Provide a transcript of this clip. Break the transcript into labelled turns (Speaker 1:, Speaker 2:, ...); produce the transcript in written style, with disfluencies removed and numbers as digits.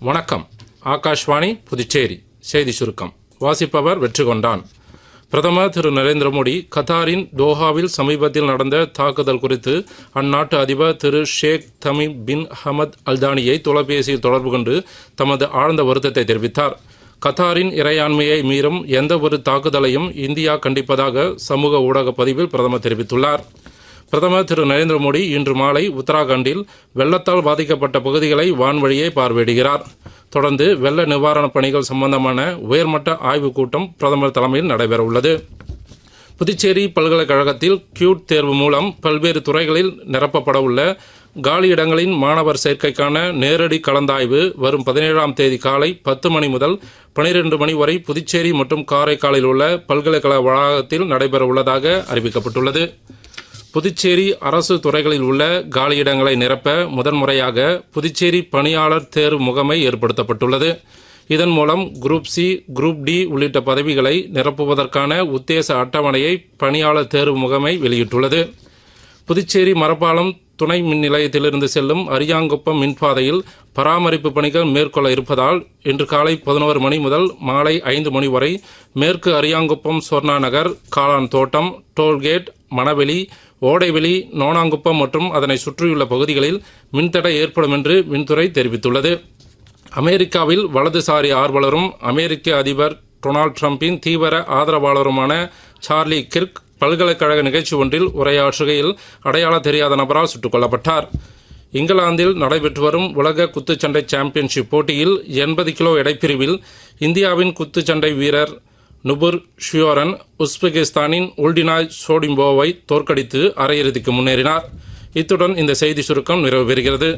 Speaker 1: வணக்கம். ஆகாஷ்வாணி புதுச்சேரி செய்தி சுருக்கம் வாசிப்பவர் வெற்றிகொண்டான். பிரதமர் திரு நரேந்திர மோடி கத்தாரின் தோஹாவில் சமீபத்தில் நடந்த தாக்குதல் குறித்து அந்நாட்டு அதிபர் திரு ஷேக் தமீம் பின் ஹமத் அல்தானியை தொலைபேசியில் தொடர்பு கொண்டு தமது ஆழ்ந்த வருத்தத்தை தெரிவித்தார். கத்தாரின் இறையாண்மையை மீறும் எந்த ஒரு தாக்குதலையும் இந்தியா கண்டிப்பதாக சமூக ஊடக பதிவில் பிரதமர் தெரிவித்துள்ளார். பிரதமர் திரு நரேந்திர மோடி இன்று மாலை உத்தராகண்டில் வெள்ளத்தால் பாதிக்கப்பட்ட பகுதிகளை வான்வழியே பார்வையிடுகிறார். தொடர்ந்து வெள்ள நிவாரணப் பணிகள் சம்பந்தமான உயர்மட்ட ஆய்வுக் கூட்டம் பிரதமர் தலைமையில் நடைபெறவுள்ளது. புதுச்சேரி பல்கலைக்கழகத்தில் கியூட் தேர்வு மூலம் பல்வேறு துறைகளில் நிரப்பப்பட உள்ள காலியிடங்களின் மாணவர் சேர்க்கைக்கான நேரடி கலந்தாய்வு வரும் 17ஆம் தேதி காலை 10 மணி முதல் 12 மணி வரை புதுச்சேரி மற்றும் காரைக்காலில் உள்ள பல்கலைக்கழக வளாகத்தில் நடைபெறவுள்ளதாக அறிவிக்கப்பட்டுள்ளது. புதுச்சேரி அரசு துறைகளில் உள்ள காலியிடங்களை நிரப்ப முதன்முறையாக புதுச்சேரி பணியாளர் தேர்வு முகமை ஏற்படுத்தப்பட்டுள்ளது. இதன் மூலம் குரூப் சி, குரூப் டி உள்ளிட்ட பதவிகளை நிரப்புவதற்கான உத்தேச அட்டவணையை பணியாளர் தேர்வு முகமை வெளியிட்டுள்ளது. புதுச்சேரி மரப்பாலம் துணை மின் நிலையத்திலிருந்து செல்லும் அரியாங்குப்பம் மின்பாதையில் பராமரிப்பு பணிகள் மேற்கொள்ள இருப்பதால் இன்று காலை 11 மணி முதல் மாலை 5 மணி வரை மேற்கு அரியாங்குப்பம் சொர்ணா நகர், காளான் தோட்டம், டோல்கேட், மணவெளி, ஓடைவெளி, நோனாங்குப்பம் மற்றும் அதனை சுற்றியுள்ள பகுதிகளில் மின்தடை ஏற்படும் என்று மின்துறை தெரிவித்துள்ளது. அமெரிக்காவில் வலதுசாரி ஆர்வலரும் அமெரிக்க அதிபர் டொனால்ட் ட்ரம்பின் தீவிர ஆதரவாளருமான சார்லி கிர்க் பல்கலைக்கழக நிகழ்ச்சி ஒன்றில் உரையாற்றுகையில் அடையாள தெரியாத நபரால் சுட்டுக் கொல்லப்பட்டார். இங்கிலாந்தில் நடைபெற்று வரும் உலக குத்துச்சண்டை சாம்பியன்ஷிப் போட்டியில் 80 கிலோ எடைப்பிரிவில் இந்தியாவின் குத்துச்சண்டை வீரர் நுபுர் ஷியோரன் உஸ்பெகிஸ்தானின் உல்டினாய் சோடிம்போவை தோற்கடித்து அரையிறுதிக்கு முன்னேறினார். இத்துடன் இந்த செய்தி சுருக்கம் நிறைவு பெறுகிறது.